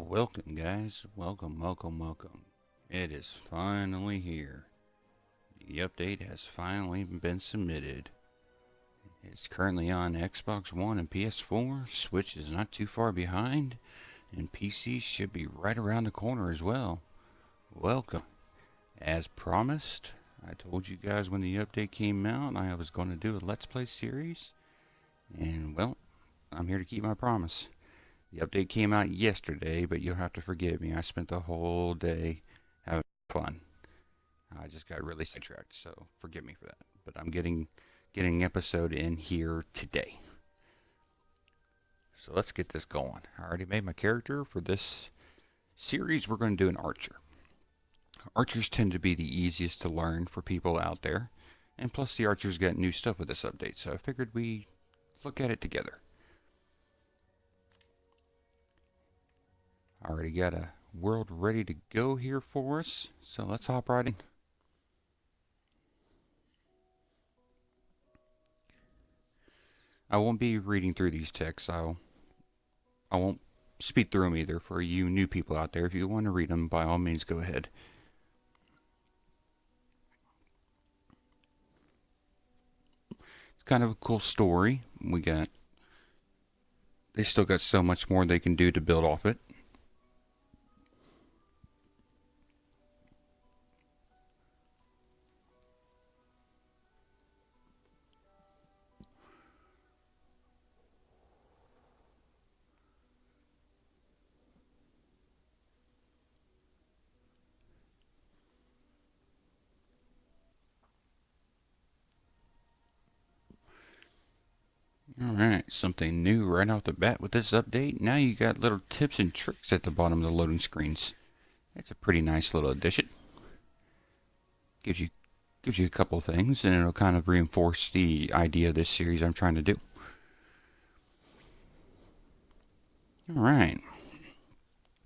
Welcome, guys. Welcome. It is finally here. The update has finally been submitted. It's currently on Xbox One and PS4. Switch is not too far behind, and PC should be right around the corner as well. Welcome. As promised, I told you guys when the update came out I was going to do a Let's Play series, and well, I'm here to keep my promise. The update came out yesterday, but you'll have to forgive me. I spent the whole day having fun. I just got really sidetracked, so forgive me for that. But I'm getting an episode in here today. So let's get this going. I already made my character for this series. We're going to do an archer. Archers tend to be the easiest to learn for people out there. And plus the archers got new stuff with this update, so I figured we look at it together. Already got a world ready to go here for us, so let's hop right in. I won't be reading through these texts. I won't speed through them either. For you new people out there, if you want to read them, by all means, go ahead. It's kind of a cool story. They still got so much more they can do to build off it. Alright, something new right off the bat with this update. Now you got little tips and tricks at the bottom of the loading screens. It's a pretty nice little addition. Gives you a couple things, and it'll kind of reinforce the idea of this series I'm trying to do. Alright.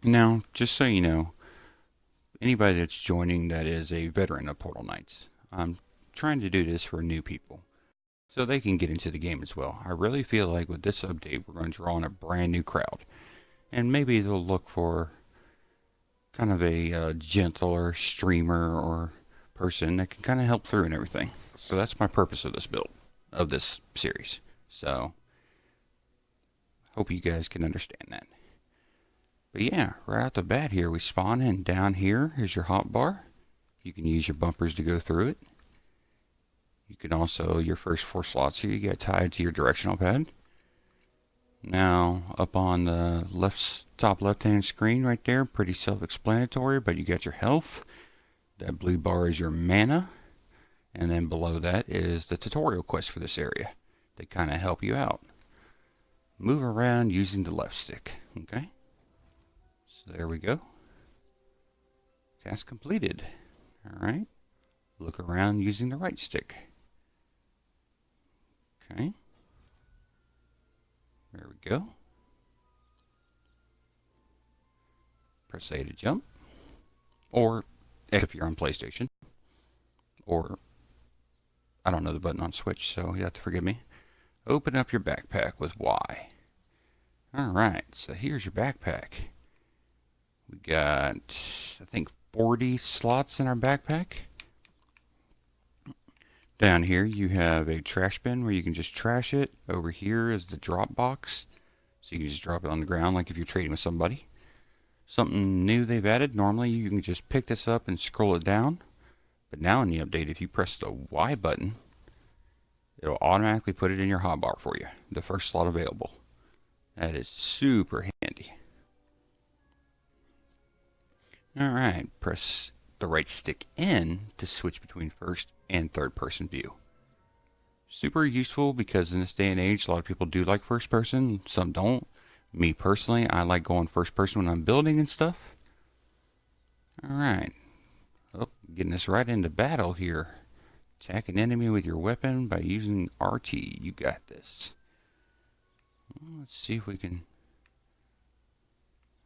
Now, just so you know, anybody that's joining that is a veteran of Portal Knights, I'm trying to do this for new people, so they can get into the game as well. I really feel like with this update, we're going to draw in a brand new crowd. And maybe they'll look for kind of a gentler streamer or person that can kind of help through and everything. So that's my purpose of this build, of this series. So, hope you guys can understand that. But yeah, right out the bat here, we spawn in. Down here is your hotbar. You can use your bumpers to go through it. You can also, your first 4 slots here, you get tied to your directional pad. Now, up on the top left-hand screen right there, pretty self-explanatory, but you got your health. That blue bar is your mana. And then below that is the tutorial quest for this area. They kind of help you out. Move around using the left stick, okay? So there we go. Task completed. Alright. Look around using the right stick. Okay. There we go. Press A to jump. Or if you're on PlayStation. Or I don't know the button on Switch, so you have to forgive me. Open up your backpack with Y. Alright, so here's your backpack. We got, I think, 40 slots in our backpack. Down here you have a trash bin where you can just trash it. Over here is the drop box, so you can just drop it on the ground like if you're trading with somebody. Something new they've added, normally you can just pick this up and scroll it down. But now in the update, if you press the Y button, it'll automatically put it in your hotbar for you. The first slot available. That is super handy. Alright, press the right stick in to switch between first and third person view. Super useful because in this day and age, a lot of people do like first person, some don't. Me personally, I like going first person when I'm building and stuff. Alright. Oh, getting us right into battle here. Attack an enemy with your weapon by using RT. You got this. Well, let's see if we can...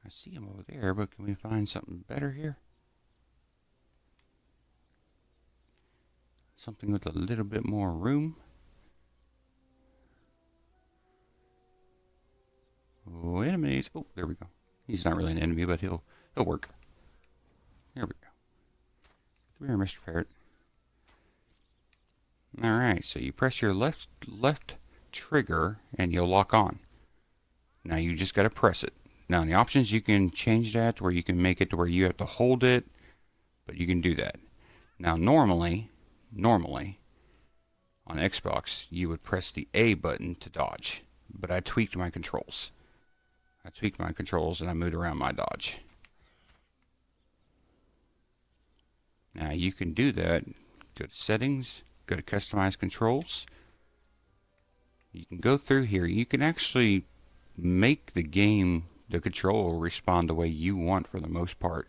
I see him over there, but can we find something better here? Something with a little bit more room. Wait a minute. Oh, there we go. He's not really an enemy, but he'll work. There we go. Come here, Mr. Parrot. Alright, so you press your left trigger and you'll lock on. Now you just gotta press it. Now in the options you can change that to where you can make it to where you have to hold it, but you can do that. Now normally on Xbox you would press the A button to dodge, but I tweaked my controls. And I moved around my dodge. Now you can do that. Go to settings, go to customize controls. You can go through here. You can actually make the controller respond the way you want for the most part.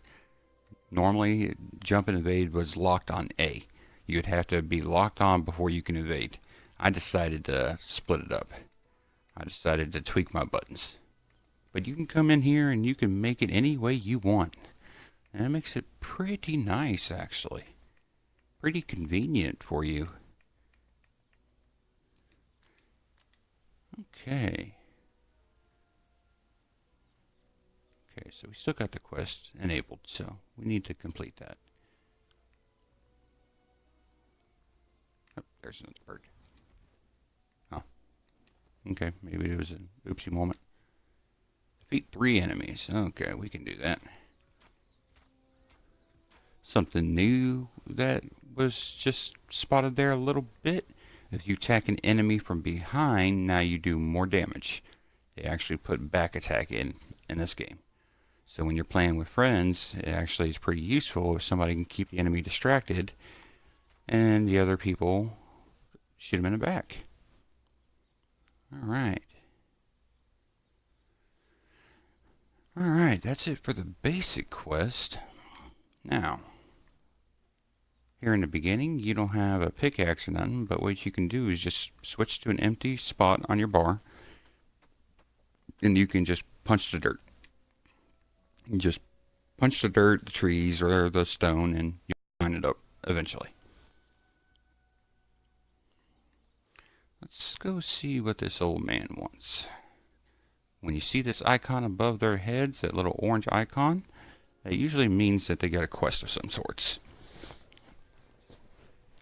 Normally, jump and evade was locked on A. You'd have to be locked on before you can evade. I decided to split it up. I decided to tweak my buttons. But you can come in here and you can make it any way you want. And it makes it pretty nice, actually. Pretty convenient for you. Okay. Okay, so we still got the quest enabled, so we need to complete that. Oh, there's another bird. Oh. Okay, maybe it was an oopsie moment. Defeat 3 enemies. Okay, we can do that. Something new that was just spotted there a little bit. If you attack an enemy from behind, now you do more damage. They actually put back attack in this game. So when you're playing with friends, it actually is pretty useful if somebody can keep the enemy distracted and the other people shoot them in the back. Alright. Alright, that's it for the basic quest. Now, here in the beginning, you don't have a pickaxe or nothing, but what you can do is just switch to an empty spot on your bar, and you can just punch the dirt. You just punch the dirt, the trees, or the stone, and you line it up eventually. Let's go see what this old man wants. When you see this icon above their heads, that little orange icon, that usually means that they got a quest of some sorts.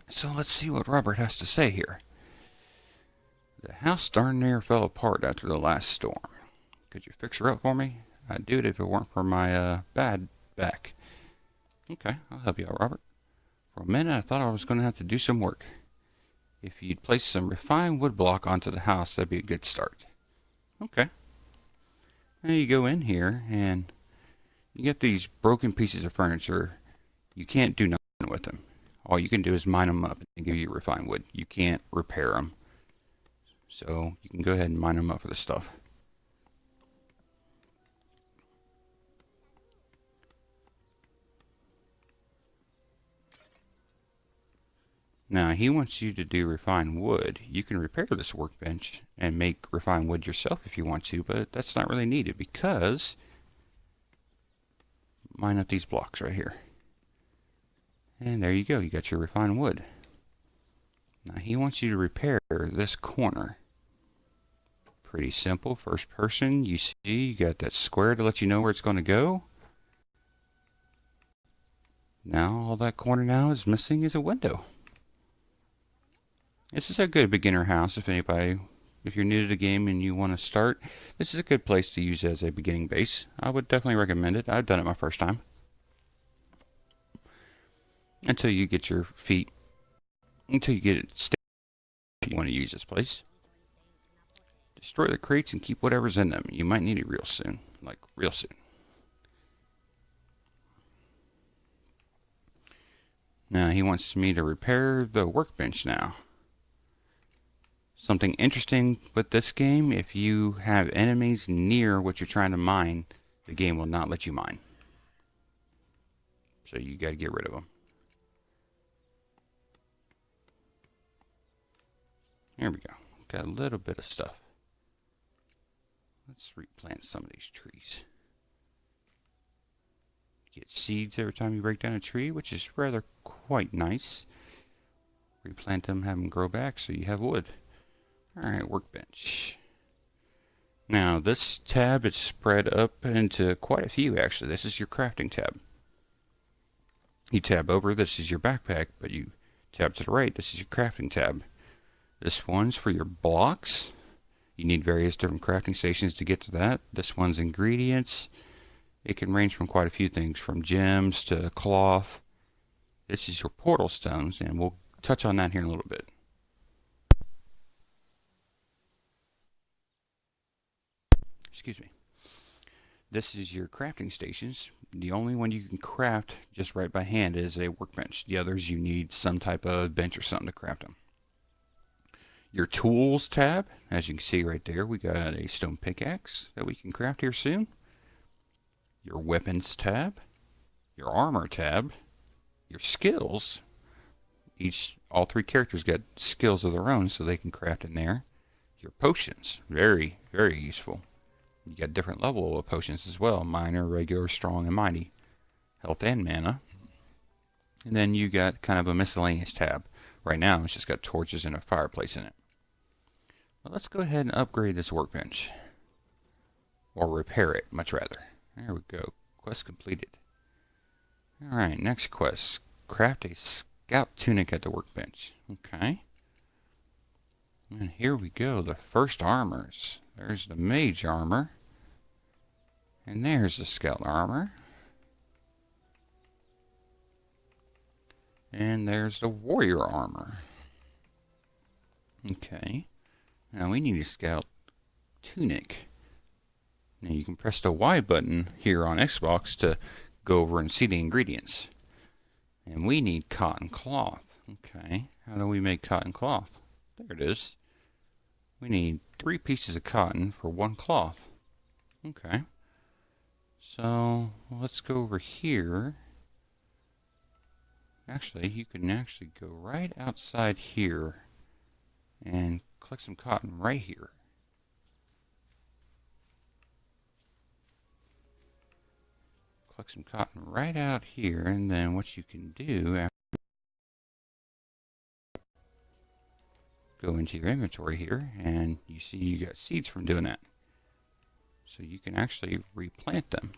So let's see what Robert has to say here. The house darn near fell apart after the last storm. Could you fix her up for me? I'd do it if it weren't for my bad back. Okay, I'll help you out, Robert. For a minute I thought I was going to have to do some work. If you'd place some refined wood block onto the house, that'd be a good start. Okay. Now you go in here and you get these broken pieces of furniture. You can't do nothing with them. All you can do is mine them up and give you refined wood. You can't repair them. So you can go ahead and mine them up for the stuff. Now he wants you to do refined wood. You can repair this workbench and make refined wood yourself if you want to, but that's not really needed because mine up these blocks right here. And there you go, you got your refined wood. Now he wants you to repair this corner. Pretty simple. First person, you see you got that square to let you know where it's going to go. Now all that corner now is missing is a window. This is a good beginner house if you're new to the game and you want to start. This is a good place to use as a beginning base. I would definitely recommend it. I've done it my first time. Until you get your feet, until you get it stable, you want to use this place. Destroy the crates and keep whatever's in them. You might need it real soon, like real soon. Now he wants me to repair the workbench now. Something interesting with this game, if you have enemies near what you're trying to mine, the game will not let you mine. So you got to get rid of them. There we go. Got a little bit of stuff. Let's replant some of these trees. Get seeds every time you break down a tree, which is rather quite nice. Replant them, have them grow back so you have wood. Alright, workbench. Now this tab is spread up into quite a few actually. This is your crafting tab. You tab over, this is your backpack, but you tab to the right, this is your crafting tab. This one's for your blocks. You need various different crafting stations to get to that. This one's ingredients. It can range from quite a few things, from gems to cloth. This is your portal stones, and we'll touch on that here in a little bit. Excuse me. This is your crafting stations. The only one you can craft just right by hand is a workbench. The others you need some type of bench or something to craft them. Your tools tab, as you can see right there, we got a stone pickaxe that we can craft here soon. Your weapons tab, your armor tab, your skills. All three characters got skills of their own, so they can craft in there. Your potions, very, very useful. You got different level of potions as well: minor, regular, strong, and mighty. Health and mana. And then you got kind of a miscellaneous tab. Right now, it's just got torches and a fireplace in it. Well, let's go ahead and upgrade this workbench. Or repair it, much rather. There we go. Quest completed. Alright, next quest. Craft a scout tunic at the workbench. Okay. And here we go. The first armors. There's the mage armor. And there's the scout armor. And there's the warrior armor. Okay. Now we need a scout tunic. Now you can press the Y button here on Xbox to go over and see the ingredients. And we need cotton cloth. Okay. How do we make cotton cloth? There it is. We need 3 pieces of cotton for 1 cloth. Okay. So let's go over here. Actually, you can actually go right outside here and collect some cotton right here. Collect some cotton right out here, and then what you can do after, go into your inventory here, and you see you got seeds from doing that. So you can actually replant them.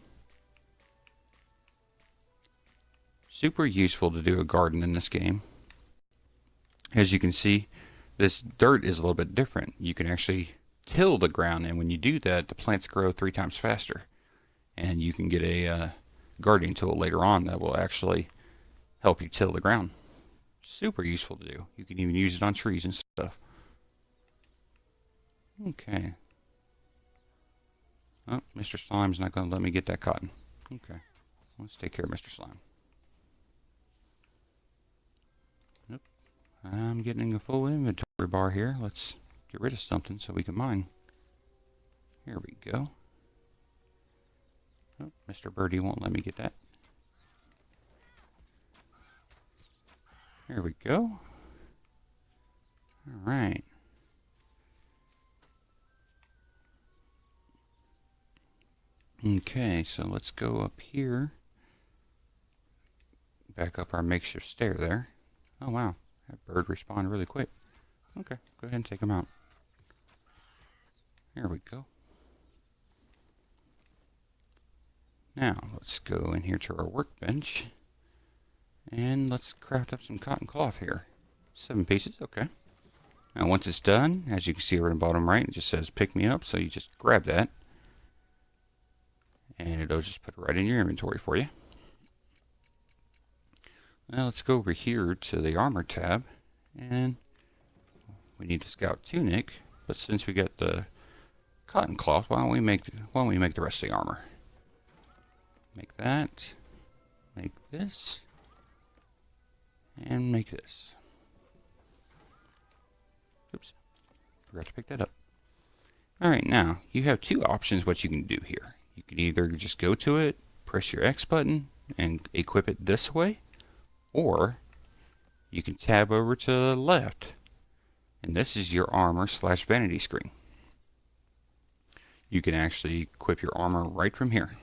Super useful to do a garden in this game. As you can see, this dirt is a little bit different. You can actually till the ground, and when you do that, the plants grow 3 times faster. And you can get a gardening tool later on that will actually help you till the ground. Super useful to do. You can even use it on trees and stuff. Okay. Oh, Mr. Slime's not going to let me get that cotton. Okay. Let's take care of Mr. Slime. Nope. I'm getting a full inventory bar here. Let's get rid of something so we can mine. Here we go. Oh, Mr. Birdie won't let me get that. Here we go. Alright. Okay, so let's go up here. Back up our makeshift stair there. Oh wow, that bird respawned really quick. Okay, go ahead and take him out. Here we go. Now, let's go in here to our workbench. And let's craft up some cotton cloth here. 7 pieces, okay. Now once it's done, as you can see over in the bottom right, it just says pick me up, so you just grab that. And it'll just put it right in your inventory for you. Now let's go over here to the armor tab, and we need the scout tunic, but since we got the cotton cloth, why don't we make the rest of the armor? Make that, make this, and make this. Oops, forgot to pick that up. Alright, now you have 2 options what you can do here. You can either just go to it, press your X button, and equip it this way, or you can tab over to the left, and this is your armor / vanity screen. You can actually equip your armor right from here.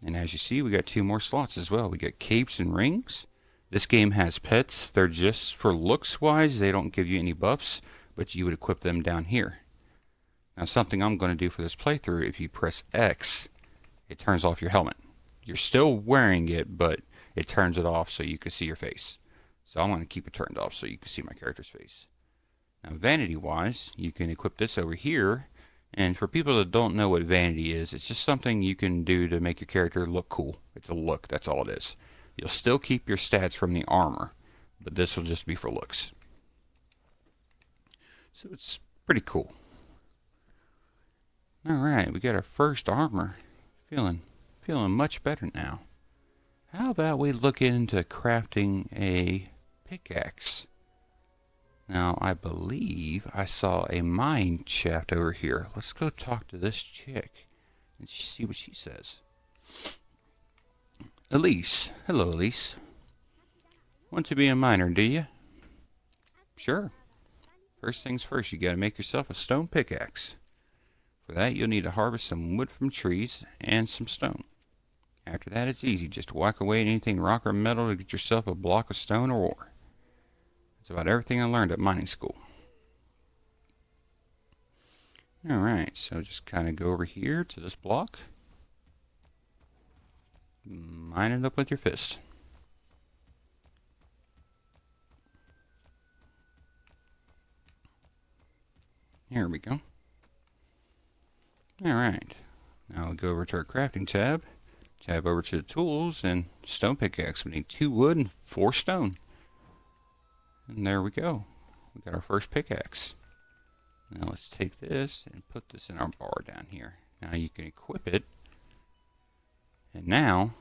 And as you see, we got 2 more slots as well. We got capes and rings, This game has pets. They're just for looks wise. They don't give you any buffs, but you would equip them down here. Now something I'm going to do for this playthrough, if you press X, it turns off your helmet. You're still wearing it, but it turns it off so you can see your face. So I'm going to keep it turned off so you can see my character's face. Now vanity wise, you can equip this over here. And for people that don't know what vanity is, it's just something you can do to make your character look cool. It's a look, that's all it is. You'll still keep your stats from the armor, but this will just be for looks. So it's pretty cool. Alright, we got our first armor. Feeling much better now. How about we look into crafting a pickaxe? Now, I believe I saw a mine shaft over here. Let's go talk to this chick and see what she says. Elise. Hello, Elise. Want to be a miner, do you? Sure. First things first, you gotta make yourself a stone pickaxe. For that, you'll need to harvest some wood from trees and some stone. After that, it's easy. Just whack away at anything rock or metal to get yourself a block of stone or ore. That's about everything I learned at mining school. Alright, so just kind of go over here to this block. Mine it up with your fist. Here we go. Alright, now we'll go over to our crafting tab. Tab over to the tools and stone pickaxe. We need 2 wood and 4 stone. And there we go. We got our first pickaxe. Now let's take this and put this in our bar down here. Now you can equip it. And now,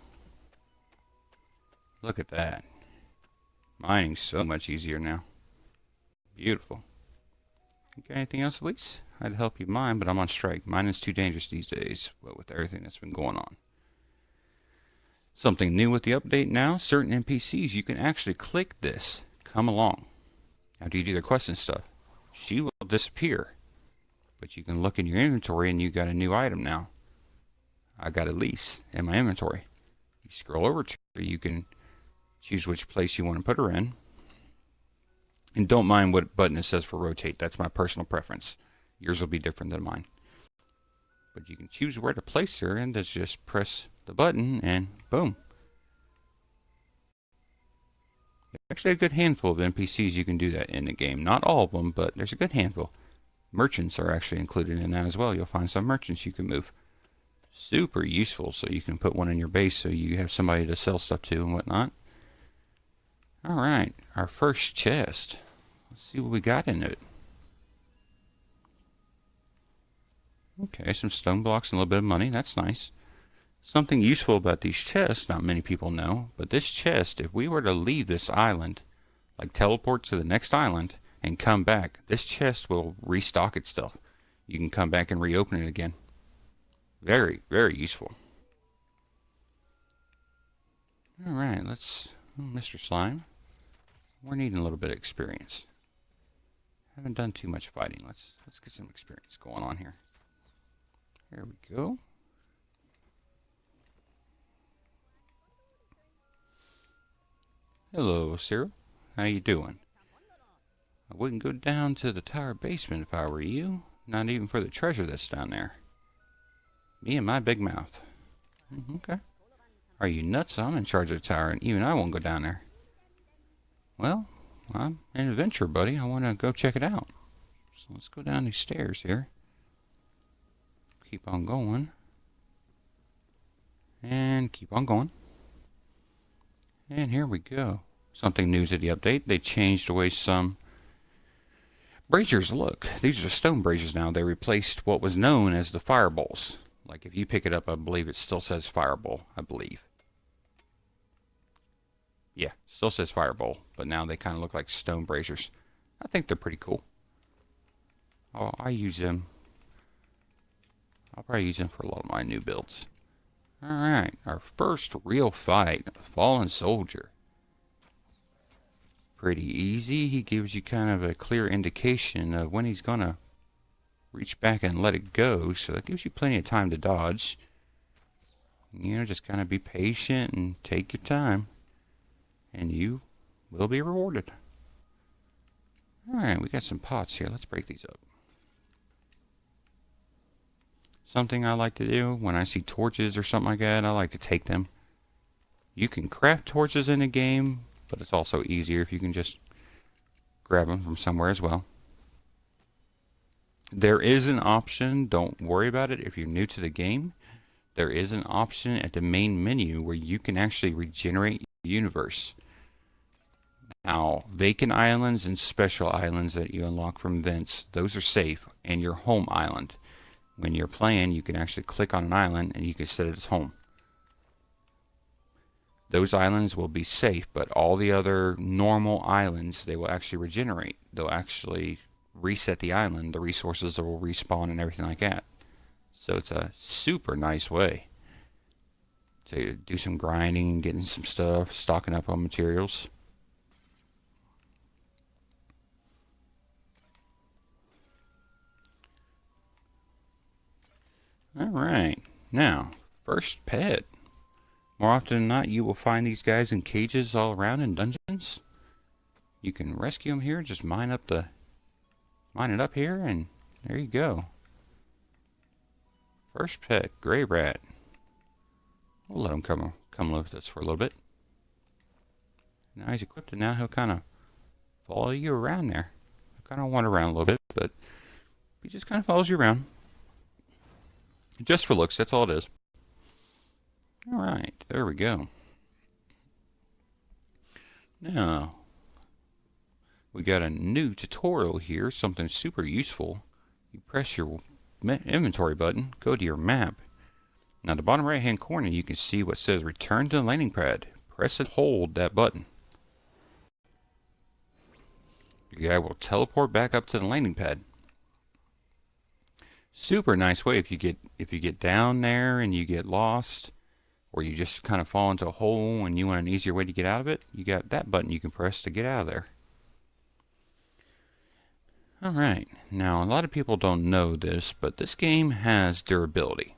look at that. Mining's so much easier now. Beautiful. You got anything else, Elise? I'd help you mine, but I'm on strike. Mining's too dangerous these days, but with everything that's been going on. Something new with the update now, certain NPCs, you can actually click this, come along. After you do their quests and stuff, she will disappear. But you can look in your inventory and you got a new item now. I got Elise in my inventory. You scroll over to her, you can choose which place you want to put her in. And don't mind what button it says for rotate, that's my personal preference. Yours will be different than mine. But you can choose where to place her and just press the button and boom. There's actually a good handful of NPCs you can do that in the game. Not all of them, but there's a good handful. Merchants are actually included in that as well. You'll find some merchants you can move. Super useful, so you can put one in your base so you have somebody to sell stuff to and whatnot. Alright, our first chest. Let's see what we got in it. Okay, some stone blocks and a little bit of money. That's nice. Something useful about these chests, not many people know, but this chest, if we were to leave this island, like teleport to the next island and come back, this chest will restock itself. You can come back and reopen it again. Very, very useful. Alright, let's... Mr. Slime. We're needing a little bit of experience. Haven't done too much fighting. Let's get some experience going on here. There we go. Hello, Cyril. How you doing? I wouldn't go down to the tower basement if I were you. Not even for the treasure that's down there. Me and my big mouth. Okay. Are you nuts? I'm in charge of the tower, and even I won't go down there. Well, I'm an adventurer, buddy. I want to go check it out. So let's go down these stairs here. Keep on going. And keep on going. And here we go. Something new to the update. They changed away some braziers. Look, these are stone braziers now. They replaced what was known as the fireballs. Like if you pick it up, I believe it still says fireball, I believe. Yeah, still says fireball, but now they kind of look like stone braziers. I think they're pretty cool. I use them. I'll probably use them for a lot of my new builds. Alright, our first real fight, Fallen Soldier. Pretty easy. He gives you kind of a clear indication of when he's going to reach back and let it go, so that gives you plenty of time to dodge. You know, just kind of be patient and take your time. And you will be rewarded. Alright, we got some pots here. Let's break these up. Something I like to do when I see torches or something like that, I like to take them. You can craft torches in the game, but it's also easier if you can just grab them from somewhere as well. There is an option, don't worry about it if you're new to the game. There is an option at the main menu where you can actually regenerate your universe. Now, vacant islands and special islands that you unlock from vents, those are safe, and your home island. When you're playing, you can actually click on an island and you can set it as home. Those islands will be safe, but all the other normal islands, they will actually regenerate. They'll actually reset the island, the resources will respawn and everything like that. So it's a super nice way to do some grinding and getting some stuff, stocking up on materials. Alright, now, first pet. More often than not, you will find these guys in cages all around in dungeons. You can rescue them here, just mine it up here, and there you go. First pet, gray rat. We'll let him come live with us for a little bit. Now he's equipped, and now he'll kind of follow you around there. He'll kind of wander around a little bit, but he just kind of follows you around. Just for looks, that's all it is. Alright, there we go. Now, we got a new tutorial here, something super useful. You press your inventory button, go to your map. Now, the bottom right hand corner, you can see what says return to the landing pad. Press and hold that button. Your guy will teleport back up to the landing pad. Super nice way if you get down there and you get lost, or you just kind of fall into a hole and you want an easier way to get out of it, you got that button you can press to get out of there. Alright, now a lot of people don't know this, but this game has durability.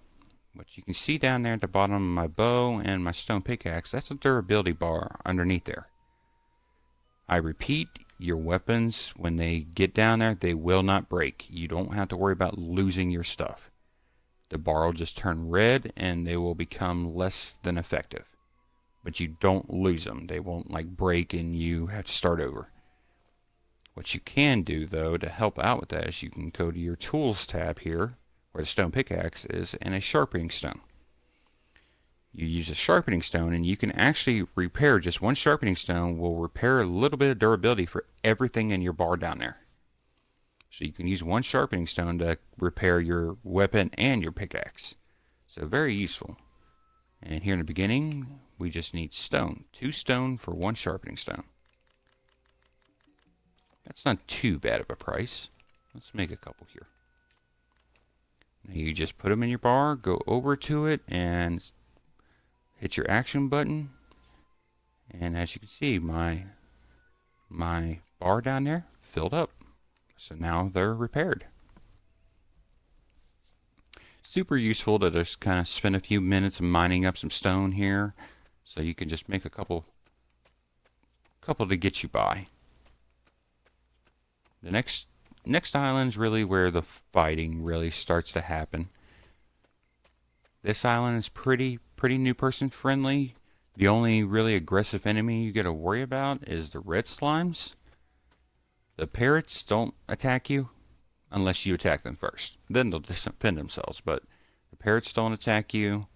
What you can see down there at the bottom of my bow and my stone pickaxe, that's a durability bar underneath there. I repeat, your weapons, when they get down there, they will not break. You don't have to worry about losing your stuff. The bar will just turn red and they will become less than effective. But you don't lose them. They won't like break and you have to start over. What you can do though to help out with that is you can go to your tools tab here where the stone pickaxe is and a sharpening stone. You use a sharpening stone and you can actually repair, just one sharpening stone will repair a little bit of durability for everything in your bar down there. So you can use one sharpening stone to repair your weapon and your pickaxe. So very useful. And here in the beginning, we just need stone. 2 stone for 1 sharpening stone. That's not too bad of a price. Let's make a couple here. Now you just put them in your bar, go over to it, and hit your action button, and as you can see, my bar down there filled up. So now they're repaired. Super useful to just kind of spend a few minutes mining up some stone here, so you can just make a couple to get you by. The next island's really where the fighting really starts to happen. This island is pretty new person friendly. The only really aggressive enemy you got to worry about is the red slimes. The parrots don't attack you unless you attack them first. Then they'll defend themselves, but the parrots don't attack you.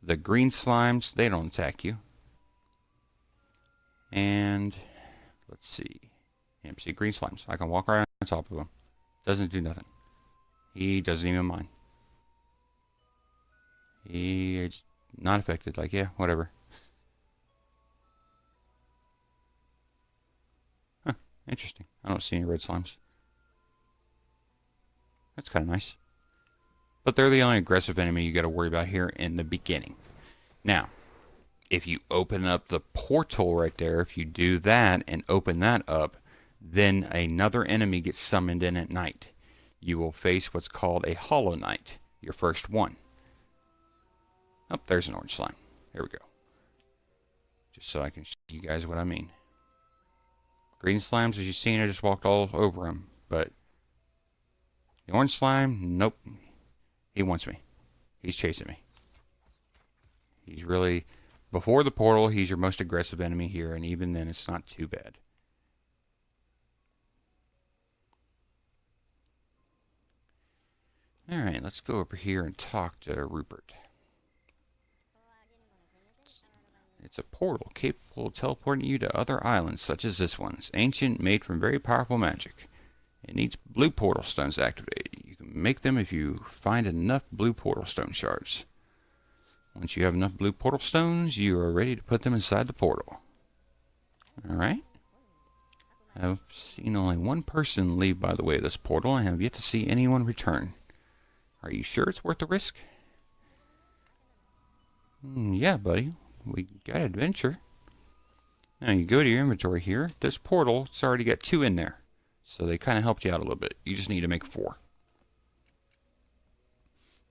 The green slimes, they don't attack you. And let's see. Yeah, see green slimes. I can walk right on top of him. Doesn't do nothing. He doesn't even mind. He's not affected. Like, yeah, whatever. Huh, interesting. I don't see any red slimes. That's kind of nice. But they're the only aggressive enemy you got to worry about here in the beginning. Now, if you open up the portal right there, if you do that and open that up, then another enemy gets summoned in at night. You will face what's called a Hollow Knight, your first one. Oh, there's an orange slime. There we go. Just so I can show you guys what I mean. Green slimes, as you've seen, I just walked all over him. But the orange slime, nope. He wants me. He's chasing me. He's really, before the portal, he's your most aggressive enemy here, and even then it's not too bad. Alright, let's go over here and talk to Rupert. It's a portal capable of teleporting you to other islands, such as this one. It's ancient, made from very powerful magic. It needs blue portal stones to activate. You can make them if you find enough blue portal stone shards. Once you have enough blue portal stones, you are ready to put them inside the portal. Alright. I've seen only one person leave by the way of this portal, and have yet to see anyone return. Are you sure it's worth the risk? Yeah, buddy. We got adventure. Now you go to your inventory here. This portal, it's already got 2 in there. So they kind of helped you out a little bit. You just need to make 4.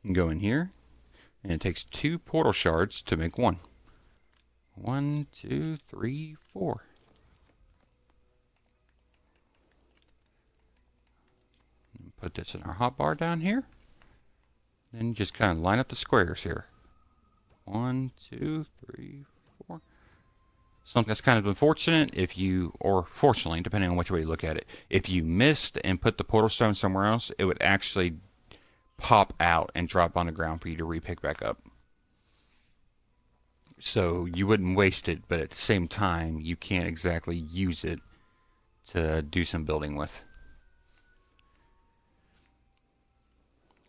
You can go in here. And it takes 2 portal shards to make 1. 1, 2, 3, 4. Put this in our hotbar down here. Then you just kind of line up the squares here. 1, 2, 3, 4. Something that's kind of unfortunate if you, or fortunately, depending on which way you look at it, if you missed and put the portal stone somewhere else, it would actually pop out and drop on the ground for you to re-pick back up. So you wouldn't waste it, but at the same time, you can't exactly use it to do some building with.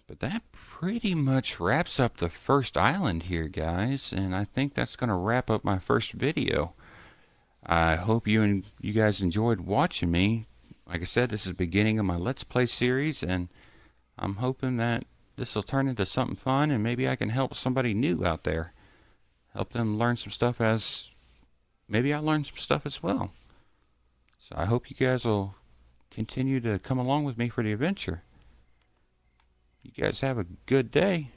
But that pretty much wraps up the first island here, guys, and I think that's going to wrap up my first video. I hope you guys enjoyed watching me. Like I said, this is the beginning of my Let's Play series, and I'm hoping that this will turn into something fun, and maybe I can help somebody new out there. Help them learn some stuff as maybe I learned some stuff as well. So I hope you guys will continue to come along with me for the adventure. You guys have a good day.